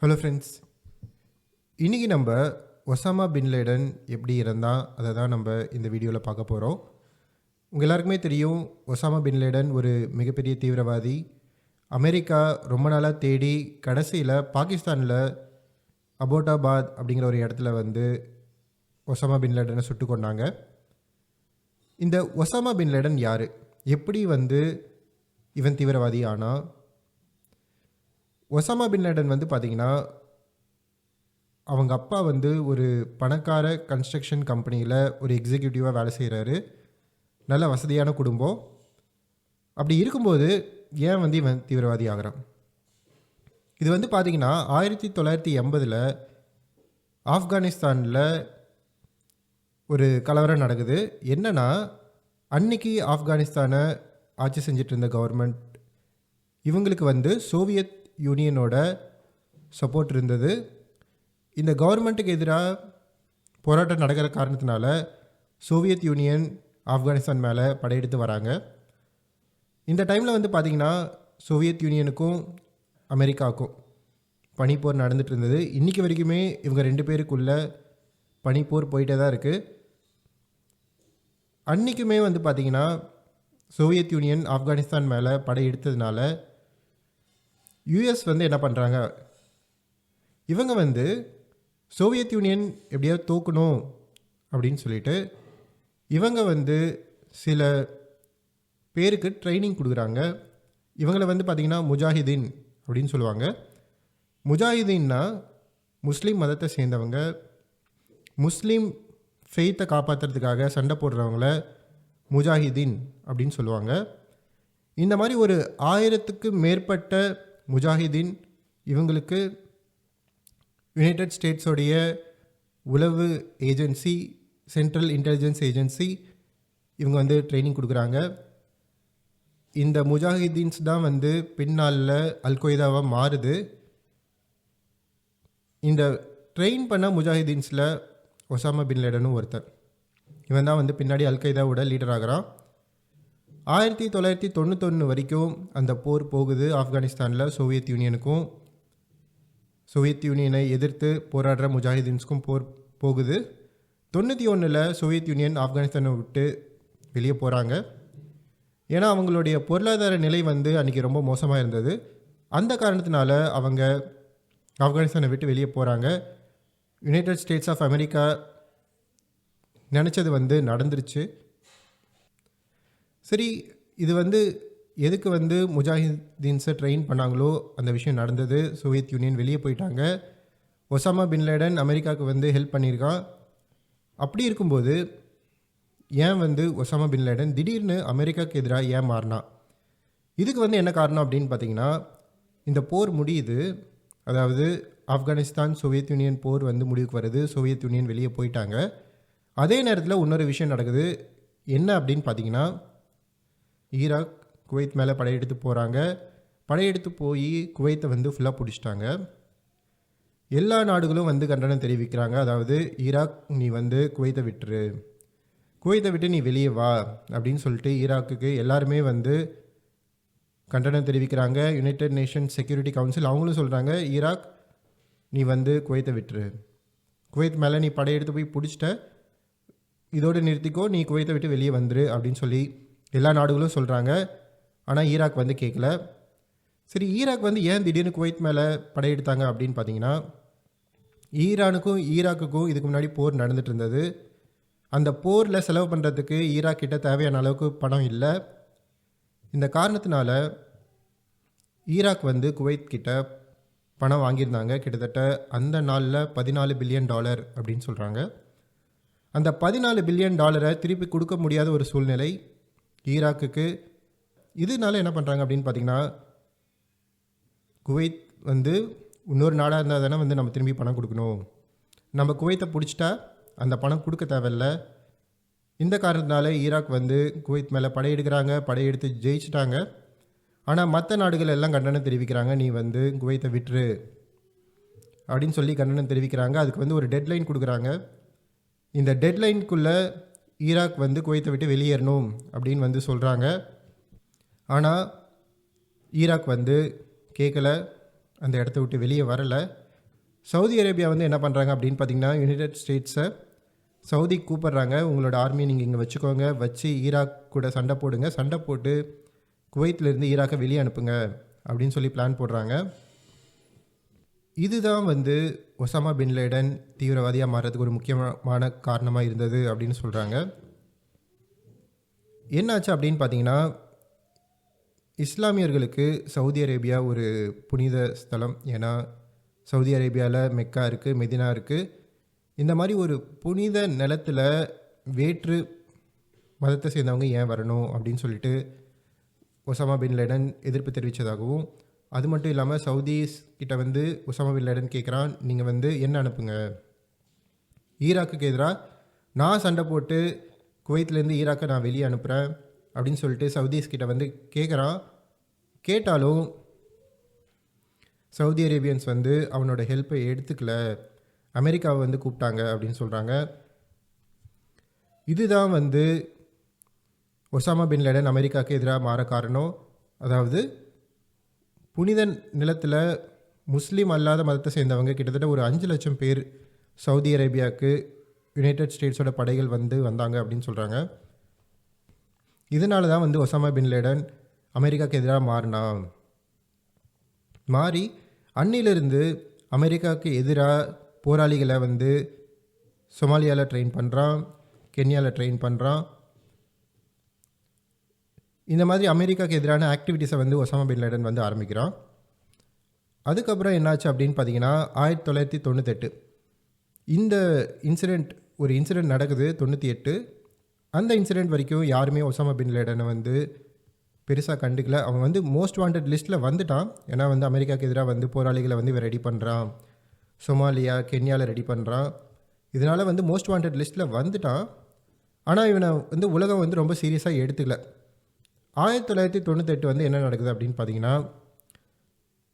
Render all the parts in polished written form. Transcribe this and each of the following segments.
Hello friends, இன்றைக்கி நம்ம Osama bin Laden எப்படி இருந்தால் அதை தான் நம்ம இந்த வீடியோவில் பார்க்க போகிறோம். உங்கள் எல்லாருக்குமே தெரியும், ஒசாமா பின் லேடன் ஒரு மிகப்பெரிய தீவிரவாதி. அமெரிக்கா ரொம்ப நாளாக தேடி கடைசியில் பாகிஸ்தானில் அபோட்டாபாத் அப்படிங்கிற ஒரு இடத்துல ஒசாமா பின் லேடனை சுட்டு கொண்டாங்க. இந்த ஒசாமா பின் லேடன் யார், எப்படி இவன் தீவிரவாதி ஆனால்? ஒசாமா பின் லேடன் பார்த்திங்கன்னா, அவங்க அப்பா ஒரு பணக்கார கன்ஸ்ட்ரக்ஷன் கம்பெனியில் ஒரு எக்ஸிக்யூட்டிவாக வேலை செய்கிறாரு. நல்ல வசதியான குடும்பம். அப்படி இருக்கும்போது ஏன் இவன் தீவிரவாதி ஆகிறான்? இது பார்த்திங்கன்னா 1980 ஆப்கானிஸ்தானில் ஒரு கலவரம் நடக்குது. என்னென்னா, அன்னைக்கு ஆப்கானிஸ்தானை ஆட்சி செஞ்சிட்டு இருந்த கவர்மெண்ட் இவங்களுக்கு சோவியத் யூனியனோட சப்போர்ட் இருந்தது. இந்த கவர்மெண்ட்டுக்கு எதிராக போராட்டம் நடக்கிற காரணத்தினால சோவியத் யூனியன் ஆப்கானிஸ்தான் மேலே படையெடுத்து வராங்க. இந்த டைமில் பார்த்திங்கன்னா சோவியத் யூனியனுக்கும் அமெரிக்காவுக்கும் பனிப்போர் நடந்துகிட்டு இருந்தது. இன்றைக்கி வரைக்குமே இவங்க ரெண்டு பேருக்குள்ள பனிப்போர் போயிட்டே தான் இருக்குது. அன்றைக்குமே பார்த்திங்கன்னா சோவியத் யூனியன் ஆப்கானிஸ்தான் மேலே படையெடுத்ததுனால யூஎஸ் என்ன பண்ணுறாங்க, இவங்க சோவியத் யூனியன் எப்படியாவது தோக்கணும் அப்படின்னு சொல்லிட்டு இவங்க சில பேருக்கு ட்ரைனிங் கொடுக்குறாங்க. இவங்களை பார்த்திங்கன்னா முஜாஹிதீன் அப்படின்னு சொல்லுவாங்க. முஜாஹிதீன்னா முஸ்லீம் மதத்தை சேர்ந்தவங்க, முஸ்லீம் ஃபெய்த்தை காப்பாற்றுறதுக்காக சண்டை போடுறவங்கள முஜாஹிதீன் அப்படின்னு சொல்லுவாங்க. இந்த மாதிரி ஒரு 1000க்கு மேற்பட்ட முஜாஹிதீன் இவங்களுக்கு யுனைடெட் ஸ்டேட்ஸோடைய உளவு ஏஜென்சி, சென்ட்ரல் இன்டெலிஜென்ஸ் ஏஜென்சி இவங்க ட்ரைனிங் கொடுக்குறாங்க. இந்த முஜாஹிதீன்ஸ் தான் பின்னாளில் அல்கொய்தாவாக மாறுது. இந்த ட்ரெயின் பண்ண முஜாஹிதீன்ஸில் ஒசாமா பின் லேடனும் ஒருத்தர். இவன் தான் பின்னாடி அல்கொய்தாவோட லீடர் ஆகிறான். 1991 வரைக்கும் அந்த போர் போகுது. ஆப்கானிஸ்தானில் சோவியத் யூனியனுக்கும் சோவியத் யூனியனை எதிர்த்து போராடுற முஜாஹிதீன்ஸுக்கும் போர் போகுது. 91 சோவியத் யூனியன் ஆப்கானிஸ்தானை விட்டு வெளியே போகிறாங்க. ஏன்னா அவங்களுடைய பொருளாதார நிலை அன்றைக்கி ரொம்ப மோசமாக இருந்தது. அந்த காரணத்தினால அவங்க ஆப்கானிஸ்தானை விட்டு வெளியே போகிறாங்க. யுனைடெட் ஸ்டேட்ஸ் ஆஃப் அமெரிக்கா நினச்சது நடந்துருச்சு. சரி, இது எதுக்கு முஜாஹிதீன்ஸை ட்ரெயின் பண்ணாங்களோ அந்த விஷயம் நடந்தது. சோவியத் யூனியன் வெளியே போயிட்டாங்க. ஒசாமா பின் லேடன் அமெரிக்காவுக்கு ஹெல்ப் பண்ணியிருக்கான். அப்படி இருக்கும்போது ஏன் ஒசாமா பின் லேடன் திடீர்னு அமெரிக்காவுக்கு எதிராக ஏன் மாறினா? இதுக்கு என்ன காரணம் அப்படின்னு பார்த்தீங்கன்னா, இந்த போர் முடியுது. அதாவது ஆப்கானிஸ்தான் சோவியத் யூனியன் போர் முடிவுக்கு வருது. சோவியத் யூனியன் வெளியே போயிட்டாங்க. அதே நேரத்தில் இன்னொரு விஷயம் நடக்குது. என்ன அப்படின்னு பார்த்தீங்கன்னா, ஈராக் குவைத் மேலே படையெடுத்து போகிறாங்க. படையெடுத்து போய் குவைத்தை ஃபுல்லாக பிடிச்சிட்டாங்க. எல்லா நாடுகளும் கண்டனம் தெரிவிக்கிறாங்க. அதாவது ஈராக், நீ குவைத்தை விட்டுரு, குவைத்தை விட்டு நீ வெளியே வா அப்படின்னு சொல்லிட்டு ஈராக்குக்கு எல்லாருமே கண்டனம் தெரிவிக்கிறாங்க. யுனைடெட் நேஷன்ஸ் செக்யூரிட்டி கவுன்சில் அவங்களும் சொல்கிறாங்க, ஈராக் நீ குவைத்தை விட்டுரு, குவைத் மேலே நீ படையெடுத்து போய் பிடிச்சிட்ட, இதோடு நிறுத்திக்கோ, நீ குவைத்தை விட்டு வெளியே வந்துரு அப்படின்னு சொல்லி எல்லா நாடுகளும் சொல்கிறாங்க. ஆனால் ஈராக் கேட்கல. சரி, ஈராக் ஏன் திடீர்னு குவைத் மேலே படையெடுத்தாங்க அப்படின்னு பார்த்தீங்கன்னா, ஈரானுக்கும் ஈராக்குக்கும் இதுக்கு முன்னாடி போர் நடந்துகிட்டு இருந்தது. அந்த போரில் செலவு பண்ணுறதுக்கு ஈராக் கிட்ட தேவையான அளவுக்கு பணம் இல்லை. இந்த காரணத்தினால ஈராக் குவைத் கிட்ட பணம் வாங்கியிருந்தாங்க. கிட்டத்தட்ட அந்த நாளில் $14 பில்லியன் அப்படின்னு சொல்கிறாங்க. அந்த $14 பில்லியன் திருப்பி கொடுக்க முடியாத ஒரு சூழ்நிலை ஈராக்குக்கு. இதனால என்ன பண்ணுறாங்க அப்படின்னு பார்த்தீங்கன்னா, குவைத் இன்னொரு நாடாக இருந்தால் தானே நம்ம திரும்பி பணம் கொடுக்கணும். நம்ம குவைத்தை பிடிச்சிட்டா அந்த பணம் கொடுக்க தேவையில்ல. இந்த காரணத்தினால ஈராக் குவைத் மேலே படையெடுக்கிறாங்க. படையெடுத்து ஜெயிச்சிட்டாங்க. ஆனால் மற்ற நாடுகள் எல்லாம் கண்டனம் தெரிவிக்கிறாங்க, நீ குவைத்தை விட்டுரு அப்படின்னு சொல்லி கண்டனம் தெரிவிக்கிறாங்க. அதுக்கு ஒரு டெட்லைன் கொடுக்குறாங்க. இந்த டெட்லைனுக்குள்ளே ஈராக் குவைத்தை விட்டு வெளியேறணும் அப்படின்னு சொல்கிறாங்க. ஆனால் ஈராக் கேட்கல, அந்த இடத்த விட்டு வெளியே வரலை. சவுதி அரேபியா வந்து என்ன பண்ணுறாங்க அப்படின்னு பார்த்தீங்கன்னா, யுனைடெட் ஸ்டேட்ஸை சவுதி கூப்பிட்றாங்க, உங்களோட ஆர்மியை நீங்கள் இங்கே வச்சுக்கோங்க, வச்சு ஈராக் கூட சண்டை போடுங்க, சண்டை போட்டு குவைத்திலேருந்து ஈராக்கை வெளியே அனுப்புங்க அப்படின்னு சொல்லி பிளான் போடுறாங்க. இதுதான் வந்து ஒசாமா பின் லேடன் தீவிரவாதியாக மாறுறதுக்கு ஒரு முக்கியமான காரணமாக இருந்தது அப்படின்னு சொல்கிறாங்க. என்னாச்சு அப்படின்னு பார்த்தீங்கன்னா, இஸ்லாமியர்களுக்கு சவுதி அரேபியா ஒரு புனித ஸ்தலம். ஏன்னா சவுதி அரேபியாவில் மெக்கா இருக்குது, மெதினா இருக்குது. இந்த மாதிரி ஒரு புனித நிலத்தில் வேற்று மதத்தை சேர்ந்தவங்க ஏன் வரணும் அப்படின்னு சொல்லிட்டு ஒசாமா பின் லேடன் எதிர்ப்பு தெரிவித்ததாகவும், அது மட்டும் இல்லாமல் சவுதிஸ் கிட்ட வந்து ஒசாமா பின் லேடன் கேட்குறான், நீங்கள் வந்து என்ன அனுப்புங்க, ஈராக்குக்கு எதிராக நான் சண்டை போட்டு குவைத்திலேருந்து ஈராக்கை நான் வெளியே அனுப்புகிறேன் அப்படின்னு சொல்லிட்டு சவுதீஸ் கிட்ட வந்து கேட்குறான். கேட்டாலும் சவுதி அரேபியன்ஸ் வந்து அவனோட ஹெல்ப்பை எடுத்துக்கல, அமெரிக்காவை வந்து கூப்பிட்டாங்க அப்படின்னு சொல்கிறாங்க. இதுதான் வந்து ஒசாமா பின் லேடன் அமெரிக்காவுக்கு எதிராக மாற காரணம். அதாவது புனித நிலத்தில் முஸ்லீம் அல்லாத மதத்தை சேர்ந்தவங்க கிட்டத்தட்ட ஒரு 5 லட்சம் பேர் சவுதி அரேபியாவுக்கு யுனைடெட் ஸ்டேட்ஸோட படைகள் வந்தாங்க அப்படின்னு சொல்கிறாங்க. இதனால தான் வந்து ஒசாமா பின் லேடன் அமெரிக்காவுக்கு எதிராக மாறி அன்னிலிருந்து அமெரிக்காவுக்கு எதிராக போராளிகளை வந்து சொமாலியாவில் ட்ரெயின் பண்ணுறான், கென்யாவில் ட்ரெயின் பண்ணுறான். இந்த மாதிரி அமெரிக்காவுக்கு எதிரான ஆக்டிவிட்டீஸை வந்து ஒசாமா பின் லேடன் வந்து ஆரம்பிக்கிறான். அதுக்கப்புறம் என்னாச்சு அப்படின்னு பார்த்தீங்கன்னா, 1998 இந்த இன்சிடெண்ட் நடக்குது. 98 அந்த இன்சிடெண்ட் வரைக்கும் யாருமே ஒசாமா பின் லேடனை வந்து பெருசாக கண்டுக்கல. அவன் வந்து மோஸ்ட் வாண்டட் லிஸ்ட்டில் வந்துட்டான். ஏன்னா வந்து அமெரிக்காவுக்கு எதிராக வந்து போராளிகளை வந்து இவன் ரெடி பண்ணுறான், சொமாலியா கென்யாவில் ரெடி பண்ணுறான். இதனால் வந்து மோஸ்ட் வாண்டட் லிஸ்ட்டில் வந்துட்டான். ஆனால் இவனை வந்து உலகம் வந்து ரொம்ப சீரியஸாக எடுத்துக்கல. 1998 வந்து என்ன நடக்குது அப்படின்னு பார்த்தீங்கன்னா,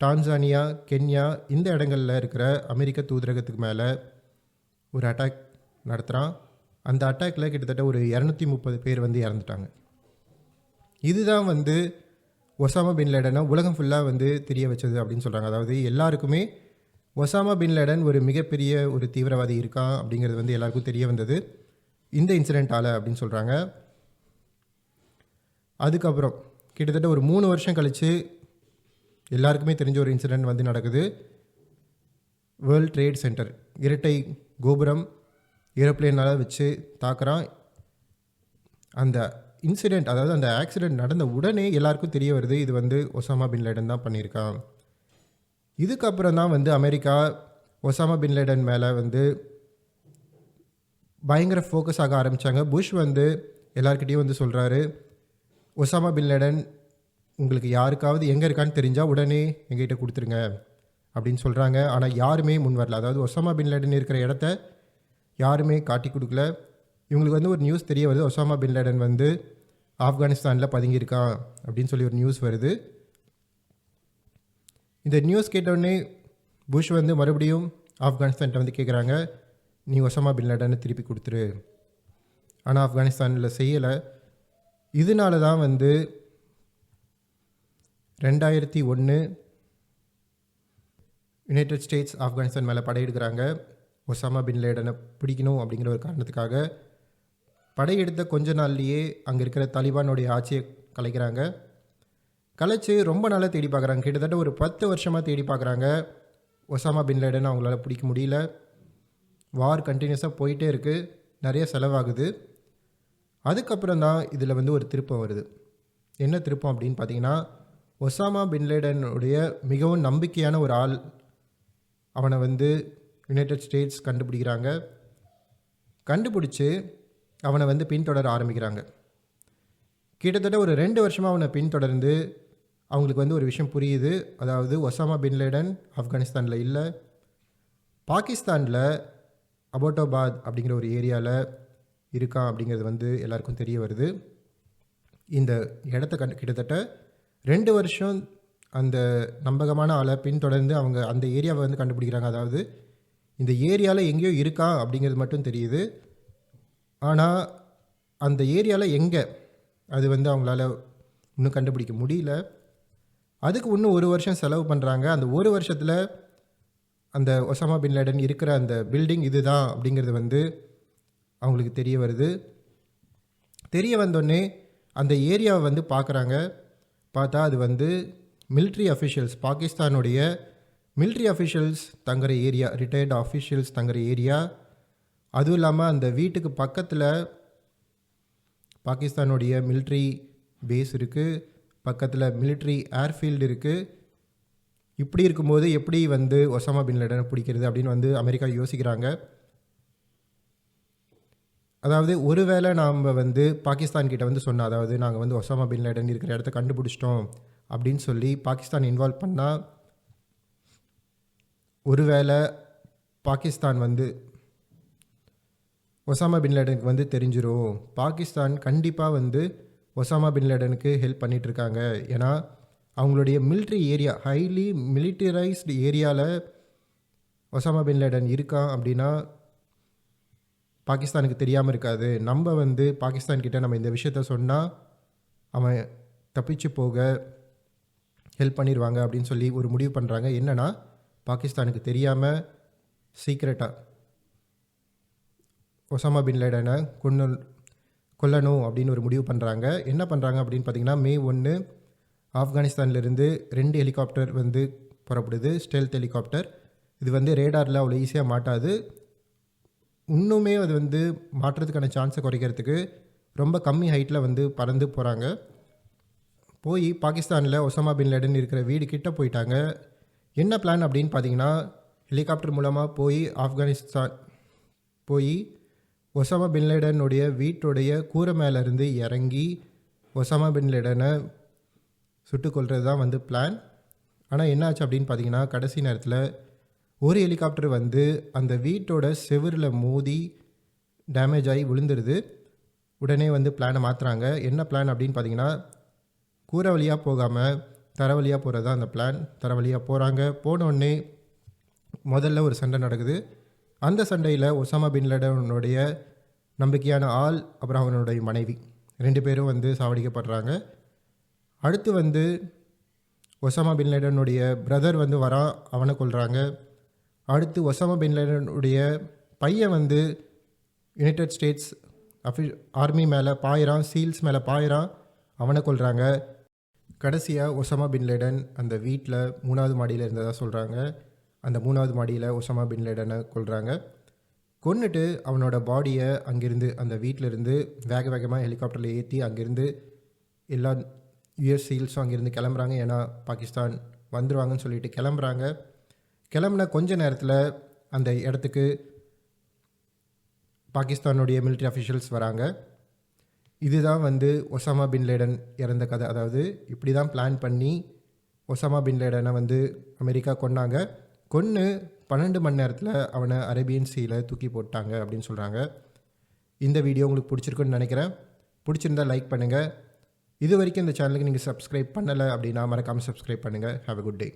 டான்சானியா, கென்யா இந்த இடங்களில் இருக்கிற அமெரிக்க தூதரகத்துக்கு மேலே ஒரு அட்டாக் நடத்துகிறான். அந்த அட்டாக்கில் கிட்டத்தட்ட ஒரு 230 பேர் வந்து இறந்துட்டாங்க. இதுதான் வந்து ஒசாமா பின் லேடனை உலகம் ஃபுல்லாக வந்து தெரிய வச்சது அப்படின்னு சொல்கிறாங்க. அதாவது எல்லாருக்குமே ஒசாமா பின் லேடன் ஒரு மிகப்பெரிய ஒரு தீவிரவாதி இருக்கான் அப்படிங்கிறது வந்து எல்லாருக்கும் தெரிய வந்தது இந்த இன்சிடெண்ட்டால் அப்படின்னு சொல்கிறாங்க. அதுக்கப்புறம் கிட்டத்தட்ட ஒரு 3 வருஷம் கழித்து எல்லாருக்குமே தெரிஞ்ச ஒரு இன்சிடெண்ட் வந்து நடக்குது. வேர்ல்ட் ட்ரேட் சென்டர் இரட்டை கோபுரம் ஏரோப்ளேனால் வச்சு தாக்குறான். அந்த இன்சிடெண்ட், அதாவது அந்த ஆக்சிடெண்ட் நடந்த உடனே எல்லாருக்கும் தெரிய வருது இது வந்து ஒசாமா பின் லேடன் தான் பண்ணியிருக்கான். இதுக்கப்புறம் தான் வந்து அமெரிக்கா ஒசாமா பின் லேடன் மேலே வந்து பயங்கர ஃபோக்கஸ் ஆக ஆரம்பித்தாங்க. புஷ் வந்து எல்லாருக்கிட்டையும் வந்து சொல்கிறாரு, ஒசாமா பின் லேடன் உங்களுக்கு யாருக்காவது எங்கே இருக்கான்னு தெரிஞ்சால் உடனே எங்ககிட்ட கொடுத்துருங்க அப்படின்னு சொல்கிறாங்க. ஆனால் யாருமே முன் வரல. அதாவது ஒசாமா பின் லேடன் இருக்கிற இடத்த யாருமே காட்டி கொடுக்கல. இவங்களுக்கு வந்து ஒரு நியூஸ் தெரிய வருது, ஒசாமா பின் லேடன் வந்து ஆப்கானிஸ்தானில் பதுங்கியிருக்கான் அப்படின்னு சொல்லி ஒரு நியூஸ் வருது. இந்த நியூஸ் கேட்டவுடனே புஷ் வந்து மறுபடியும் ஆப்கானிஸ்தான்கிட்ட வந்து கேட்குறாங்க, நீ ஒசாமா பின் லேடனை திருப்பி கொடுத்துரு. ஆனால் ஆப்கானிஸ்தானில் செய்யலை. இதனால தான் வந்து 2001 யுனைடெட் ஸ்டேட்ஸ் ஆப்கானிஸ்தான் மேலே படையெடுக்கிறாங்க. ஒசாமா பின் லேடனை பிடிக்கணும் அப்படிங்கிற ஒரு காரணத்துக்காக படையெடுத்த கொஞ்ச நாள்லேயே அங்கே இருக்கிற தாலிபானுடைய ஆட்சியை கலைக்கிறாங்க. கலைச்சி ரொம்ப நாளாக தேடி பார்க்குறாங்க. கிட்டத்தட்ட ஒரு 10 வருஷமாக தேடி பார்க்குறாங்க. ஒசாமா பின் லேடன் அவங்களால பிடிக்க முடியல. வார் கண்டினியூஸாக போயிட்டே இருக்குது, நிறைய செலவாகுது. அதுக்கப்புறம் தான் இதில் வந்து ஒரு திருப்பம் வருது. என்ன திருப்பம் அப்படின்னு பார்த்தீங்கன்னா, ஒசாமா பின் லேடனுடைய மிகவும் நம்பிக்கையான ஒரு ஆள், அவனை வந்து யுனைடெட் ஸ்டேட்ஸ் கண்டுபிடிக்கிறாங்க. கண்டுபிடிச்சி அவனை வந்து பின்தொடர ஆரம்பிக்கிறாங்க. கிட்டத்தட்ட ஒரு 2 வருஷமாக அவனை பின்தொடர்ந்து அவங்களுக்கு வந்து ஒரு விஷயம் புரியுது. அதாவது ஒசாமா பின் லேடன் ஆப்கானிஸ்தானில் இல்லை, பாகிஸ்தானில் அபோட்டாபாத் அப்படிங்கிற ஒரு ஏரியாவில் இருக்கான் அப்படிங்கிறது வந்து எல்லாருக்கும் தெரிய வருது. இந்த இடத்த கிட்டத்தட்ட 2 வருஷம் அந்த நம்பகமான ஆளை பின்தொடர்ந்து அவங்க அந்த ஏரியாவை வந்து கண்டுபிடிக்கிறாங்க. அதாவது இந்த ஏரியாவில் எங்கேயோ இருக்கா அப்படிங்கிறது மட்டும் தெரியுது. ஆனால் அந்த ஏரியாவில் எங்கே அது வந்து அவங்களால இன்னும் கண்டுபிடிக்க முடியல. அதுக்கு இன்னும் 1 வருஷம் செலவு பண்ணுறாங்க. அந்த 1 வருஷத்தில் அந்த ஒசாமா பின் லேடன் இருக்கிற அந்த பில்டிங் இதுதான் அப்படிங்கிறது வந்து அவங்களுக்கு தெரிய வருது. தெரிய வந்தோடனே அந்த ஏரியாவை வந்து பார்க்குறாங்க. பார்த்தா அது வந்து மிலிட்ரி அஃபிஷியல்ஸ், பாகிஸ்தானுடைய மிலிட்ரி அஃபிஷியல்ஸ் தங்குற ஏரியா, ரிட்டையர்டு அஃபிஷியல்ஸ் தங்குற ஏரியா. அதுவும் இல்லாமல் அந்த வீட்டுக்கு பக்கத்தில் பாகிஸ்தானுடைய மிலிட்ரி பேஸ் இருக்குது, பக்கத்தில் மிலிட்ரி ஏர்ஃபீல்டு இருக்குது. இப்படி இருக்கும்போது எப்படி வந்து ஒசாமா பின் லேடனை பிடிக்கிறது அப்படின்னு வந்து அமெரிக்கா யோசிக்கிறாங்க. அதாவது ஒருவேளை நாம் வந்து பாகிஸ்தான் கிட்ட வந்து சொன்னோம், அதாவது நாங்கள் வந்து ஒசாமா பின் லேடன் இருக்கிற இடத்த கண்டுபிடிச்சிட்டோம் அப்படின்னு சொல்லி பாகிஸ்தான் இன்வால்வ் பண்ணால், ஒருவேளை பாகிஸ்தான் வந்து ஒசாமா பின் லேடனுக்கு வந்து தெரிஞ்சிடும். பாகிஸ்தான் கண்டிப்பாக வந்து ஒசாமா பின் லேடனுக்கு ஹெல்ப் பண்ணிகிட்ருக்காங்க. ஏன்னா அவங்களுடைய மிலிட்ரி ஏரியா, ஹைலி மிலிட்டரைஸ்டு ஏரியாவில் ஒசாமா பின் லேடன் இருக்கான் அப்படின்னா பாகிஸ்தானுக்கு தெரியாமல் இருக்காது. நம்ம வந்து பாகிஸ்தான்கிட்ட நம்ம இந்த விஷயத்த சொன்னால் அவன் தப்பிச்சு போக ஹெல்ப் பண்ணிடுவாங்க அப்படின்னு சொல்லி ஒரு முடிவு பண்ணுறாங்க. என்னென்னா பாகிஸ்தானுக்கு தெரியாமல் சீக்ரெட்டாக ஒசாமா பின் லேடனை கொல்லணும் அப்படின்னு ஒரு முடிவு பண்ணுறாங்க. என்ன பண்ணுறாங்க அப்படின்னு பார்த்தீங்கன்னா, மே 1 ஆப்கானிஸ்தான்லேருந்து 2 ஹெலிகாப்டர் வந்து புறப்படுது, ஸ்டெல்த் ஹெலிகாப்டர். இது வந்து ரேடாரில் அவ்வளோ ஈஸியாக மாட்டாது. இன்னுமே அது வந்து மாற்றுறதுக்கான சான்ஸை குறைக்கிறதுக்கு ரொம்ப கம்மி ஹைட்டில் வந்து பறந்து போகிறாங்க. போய் பாகிஸ்தானில் ஒசாமா பின் லேடன் இருக்கிற வீடு கிட்ட போயிட்டாங்க. என்ன பிளான் அப்படின்னு பார்த்தீங்கன்னா, ஹெலிகாப்டர் மூலமாக போய் ஆப்கானிஸ்தான் போய் ஒசாமா பின் லேடனுடைய வீட்டுடைய கூரை மேலேருந்து இறங்கி ஒசாமா பின் லேடனை சுட்டுக் கொல்றது தான் வந்து பிளான். ஆனால் என்னாச்சு அப்படின்னு பார்த்தீங்கன்னா, கடைசி நேரத்தில் ஒரு ஹெலிகாப்டர் வந்து அந்த வீட்டோட செவுரில் மோதி டேமேஜ் ஆகி விழுந்துருது. உடனே வந்து பிளானை மாற்றுறாங்க. என்ன பிளான் அப்படின்னு பார்த்தீங்கன்னா, கூரை வழியாக போகாமல் தரை வழியாக போகிறது தான் அந்த பிளான். தரை வழியாக போகிறாங்க. போனோடனே முதல்ல ஒரு சண்டை நடக்குது. அந்த சண்டையில் ஒசாமா பின் லேடனுடைய நம்பிக்கையான ஆள், அப்புறம் அவனுடைய மனைவி 2 பேரும் வந்து சாவடிக்கப்படுறாங்க. அடுத்து வந்து ஒசாமா பின் லேடனுடைய பிரதர் வந்து வரான், அவனை கொல்றாங்க. அடுத்து ஒசாமா பின் லேடனுடைய பையன் வந்து யுனைடெட் ஸ்டேட்ஸ் ஆர்மி மேலே பாயிறான், சீல்ஸ் மேலே பாயிறான், அவனை கொல்றாங்க. கடைசியாக ஒசாமா பின் லேடன் அந்த வீட்டில் 3வது மாடியில் இருந்ததாக சொல்கிறாங்க. அந்த 3வது மாடியில் ஒசாமா பின் லேடனை கொல்றாங்க. கொன்னுட்டு அவனோட பாடியை அங்கேருந்து அந்த வீட்டிலேருந்து வேக வேகமாக ஹெலிகாப்டரில் ஏற்றி அங்கேருந்து எல்லா யுஎஸ் சீல்ஸும் அங்கேருந்து கிளம்புறாங்க. ஏன்னா பாகிஸ்தான் வந்துடுவாங்கன்னு சொல்லிட்டு கிளம்புறாங்க. கிளம்புன கொஞ்ச நேரத்தில் அந்த இடத்துக்கு பாகிஸ்தானுடைய மிலிட்ரி அஃபிஷியல்ஸ் வராங்க. இதுதான் வந்து ஒசாமா பின் லேடன் இறந்த கதை. அதாவது இப்படி தான் பிளான் பண்ணி ஒசாமா பின் லேடனை வந்து அமெரிக்கா கொன்னாங்க. கொன்று 12 மணி நேரத்தில் அவனை அரேபியன் சீல தூக்கி போட்டாங்க அப்படின்னு சொல்கிறாங்க. இந்த வீடியோ உங்களுக்கு பிடிச்சிருக்குன்னு நினைக்கிறேன். பிடிச்சிருந்தால் லைக் பண்ணுங்கள். இது வரைக்கும் இந்த சேனலுக்கு நீங்கள் சப்ஸ்கிரைப் பண்ணலை அப்படின்னா மறக்காமல் சப்ஸ்கிரைப் பண்ணுங்கள். Have a good day.